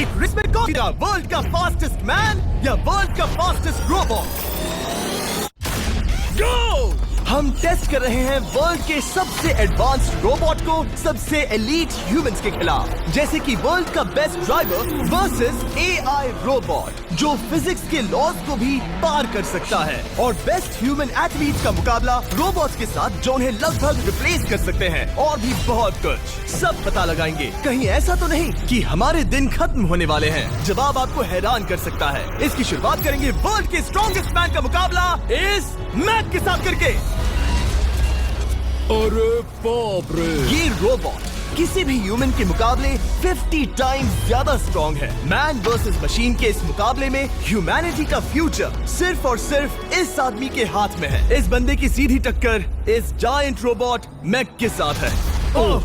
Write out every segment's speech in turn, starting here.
एक रेस में कौन जीता, वर्ल्ड का फास्टेस्ट मैन या वर्ल्ड का फास्टेस्ट रोबोट? गो! हम टेस्ट कर रहे हैं वर्ल्ड के सबसे एडवांस्ड रोबोट को सबसे एलीट ह्यूमंस के खिलाफ, जैसे कि वर्ल्ड का best driver versus AI robot जो फिजिक्स के लॉज को भी पार कर सकता है, और बेस्ट ह्यूमन एथलीट का मुकाबला रोबोट्स के साथ जो उन्हें लगभग रिप्लेस कर सकते हैं, और भी बहुत कुछ। सब पता लगाएंगे। कहीं ऐसा तो नहीं कि हमारे दिन खत्म होने वाले हैं। जवाब आपको हैरान कर सकता है। इसकी शुरुआत करेंगे वर्ल्ड के स्ट्रॉन्गेस्ट मैन का मुकाबला इस मैक के साथ करके। अरे बाप रे! ये रोबोट किसी भी ह्यूमन के मुकाबले 50 टाइम्स ज्यादा स्ट्रॉन्ग है। मैन वर्सेस मशीन के इस मुकाबले में ह्यूमैनिटी का फ्यूचर सिर्फ और सिर्फ इस आदमी के हाथ में है। इस बंदे की सीधी टक्कर इस जायंट रोबोट मैक के साथ है। ओह,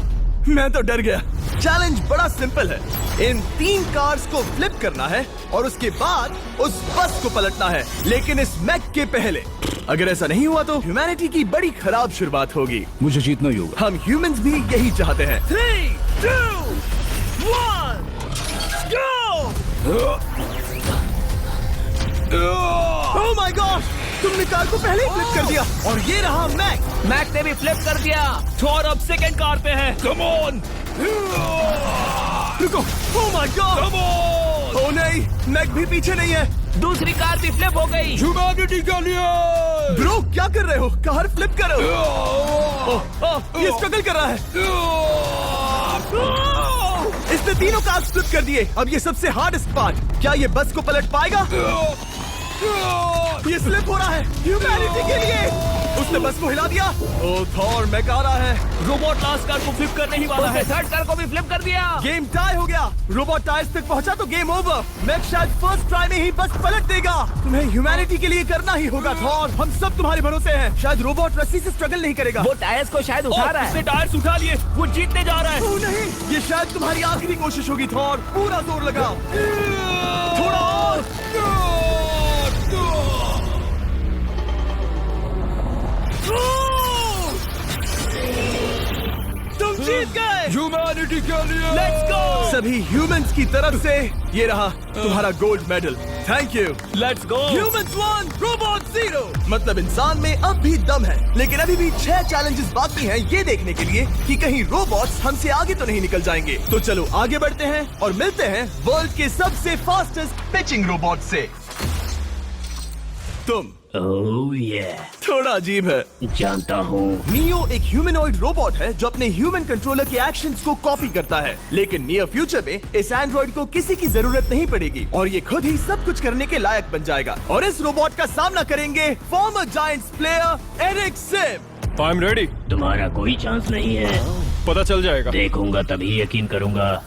मैं तो डर गया। चैलेंज बड़ा सिंपल है। इन 3 कार्स को फ्लिप करना है और उसके बाद उस बस को पलटना है, लेकिन इस मैक के पहले। अगर ऐसा नहीं हुआ तो ह्यूमैनिटी की बड़ी खराब शुरुआत होगी। मुझे जीतना ही होगा। हम ह्यूमंस भी यही चाहते हैं। 3, 2, 1, go! Oh my God! तुमने कार को पहले ही फ्लिप कर दिया, और ये रहा मैक। मैक ने भी फ्लिप कर दिया। थॉर अब सेकंड कार पे है। Come on! रुको! Oh my God! Come on! Oh नहीं, मैक भी पीछे नहीं है। दूसरी कार भी फ्लिप हो गई। ह्यूमैनिटी के लिए! ब्रो, क्या कर रहे हो? कार फ्लिप करो। ये स्ट्रगल कर रहा है। इसने तीनों कार फ्लिप कर दिए। अब ये सबसे हार्डेस्ट पार्ट। क्या ये बस को पलट पाएगा? ये स्लिप हो रहा है ह्यूमैनिटी के लिए। उसने बस को हिला दिया। ओ थॉर, मैक आ रहा है। रोबोट लास्ट कार को फ्लिप करने ही वाला है। थर्ड कार को भी फ्लिप कर दिया। गेम टाई हो गया। रोबोट टायर्स तक पहुंचा तो गेम ओवर। मैक शायद फर्स्ट ट्राई में ही बस पलट देगा। तुम्हें ह्यूमैनिटी के लिए करना ही होगा थॉर। हम सब तुम्हारे भरोसे हैं। शायद रोबोट रस्सी से स्ट्रगल नहीं करेगा। वो टायर्स को शायद उठा रहा है। उसने टायर्स उठा लिए। वो जीतने जा रहा है। ओह नहीं, ये शायद तुम्हारी आखिरी कोशिश होगी थॉर। पूरा जोर लगाओ। थोड़ा और। तुम जीत गए। ह्यूमैनिटी के लिए! Let's go! सभी ह्यूमंस की तरफ से ये रहा तुम्हारा gold medal. Thank you. Let's go. Humans 1, robot 0। मतलब इंसान में अब भी दम है, लेकिन अभी भी 6 चैलेंजेस बाकी हैं ये देखने के लिए कि कहीं रोबोट्स हमसे आगे तो नहीं निकल जाएंगे। तो चलो आगे बढ़ते हैं और मिलते हैं वर्ल्ड के सबसे फास्टेस्ट पिचिंग रोबोट से। तुम ओह ये थोड़ा अजीब है, जानता हूँ। नियो एक ह्यूमनॉइड रोबोट है जो अपने ह्यूमन कंट्रोलर के एक्शंस को कॉपी करता है, लेकिन नियर फ्यूचर में इस एंड्रॉइड को किसी की जरूरत नहीं पड़ेगी और ये खुद ही सब कुछ करने के लायक बन जाएगा। और इस रोबोट का सामना करेंगे former Giants player Eric Sim. I am ready. तुम्हारा कोई चांस नहीं है। पता चल जाएगा। देखूंगा तभी यकीन करूंगा।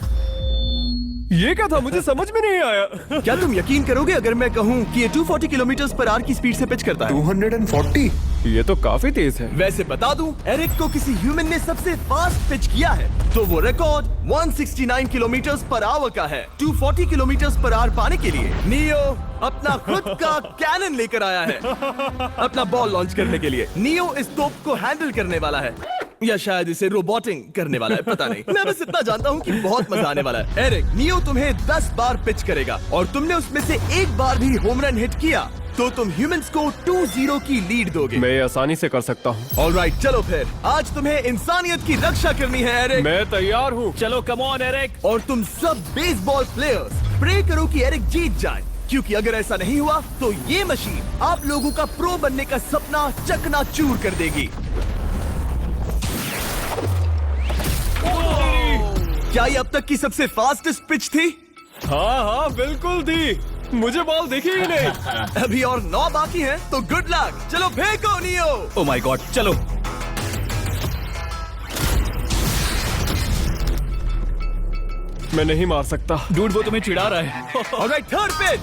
ये क्या था? मुझे समझ में नहीं आया। क्या तुम यकीन करोगे अगर मैं कहूँ कि ये 240 किलोमीटर पर आवर की स्पीड से पिच करता है? 240? ये तो काफी तेज है। वैसे बता दूं, एरिक को किसी ह्यूमन ने सबसे फास्ट पिच किया है तो वो रिकॉर्ड 169 किलोमीटर पर आवर का है। 240 किलोमीटर पर आवर पाने के लिए नियो अपना खुद का कैनन लेकर आया है अपना बॉल लॉन्च करने के लिए। नियो इस तोप को हैंडल करने वाला है, या शायद इसे रोबोटिंग करने वाला है, पता नहीं। मैं बस इतना जानता हूँ कि बहुत मजा आने वाला है। एरिक, नियो तुम्हें 10 बार पिच करेगा और तुमने उसमें से एक बार भी होम रन हिट किया तो तुम ह्यूमंस को 2-0 की लीड दोगे। मैं ये आसानी से कर सकता हूँ। ऑलराइट, चलो फिर आज तुम्हें इंसानियत की रक्षा करनी है एरिक। मैं तैयार हूँ। चलो कम ऑन एरिक। और तुम सब बेसबॉल प्लेयर्स प्रे करो कि एरिक जीत जाए, क्योंकि अगर ऐसा नहीं हुआ तो ये मशीन आप लोगों का प्रो बनने का सपना चकनाचूर कर देगी। क्या ये अब तक की सबसे फास्टेस्ट पिच थी? हाँ हाँ बिल्कुल थी। मुझे बॉल दिखी ही नहीं। अभी और 9 बाकी हैं, तो गुड लक। चलो फेंको नियो। ओह माय गॉड, चलो। मैं नहीं मार सकता। डूड वो तुम्हें चिढ़ा रहा है। Alright, third pitch.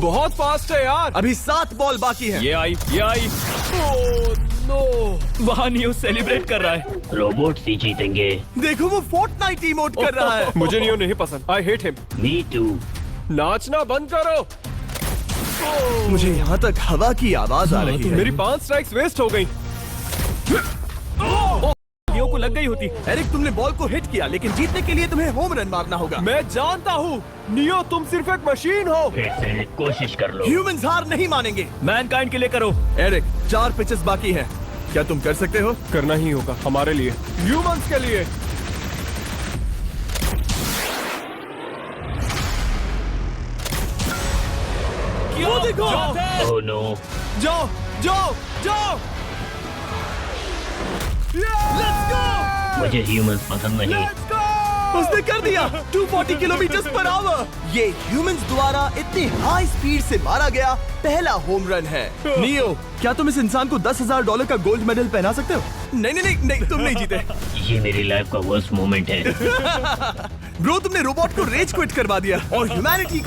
बहुत फास्ट है यार। अभी 7 बॉल बाकी हैं। ये आई, ये आई। ओह नो, वहाँ नियो सेलिब्रेट कर रहा है। रोबोट ही जीतेंगे। देखो वो फोर्टनाइट इमोट कर रहा है। मुझे नियो नहीं पसंद। I hate him. Me too. नाचना बंद करो। मुझे यहाँ तक हवा की आवाज आ रही है। मेरी 5 स्ट्राइक्स वेस्ट हो गई। नियो नियो को लग गई होती। एरिक, तुमने बॉल को हिट किया, लेकिन जीतने के लिए तुम्हें होम रन मारना होगा। मैं जानता हूँ नियो, तुम सिर्फ एक मशीन हो। फिर से कोशिश कर लो। ह्यूमंस हार नहीं मानेंगे। मैनकाइंड के लिए करो। एरिक, 4 पिचेस बाकी हैं। क्या तुम कर सकते हो? करना ही होगा हमारे लिए, ह्यूमंस के लिए। वो देखो। Oh no. जाओ जाओ जाओ। Let's go. मुझे ह्यूमंस पसंद नहीं। उसने कर दिया 240 किलोमीटर पर आवर। ये ह्यूमंस द्वारा इतनी हाई स्पीड से मारा गया पहला होम रन है। नियो, क्या तुम इस इंसान को $10,000 का गोल्ड मेडल पहना सकते हो? नहीं नहीं नहीं, नहीं तुम नहीं जीते। ये मेरी लाइफ का वर्स्ट मोमेंट है। ब्रो, तुमने रोबोट को रेज क्विट करवा दिया और ह्यूमैनिटी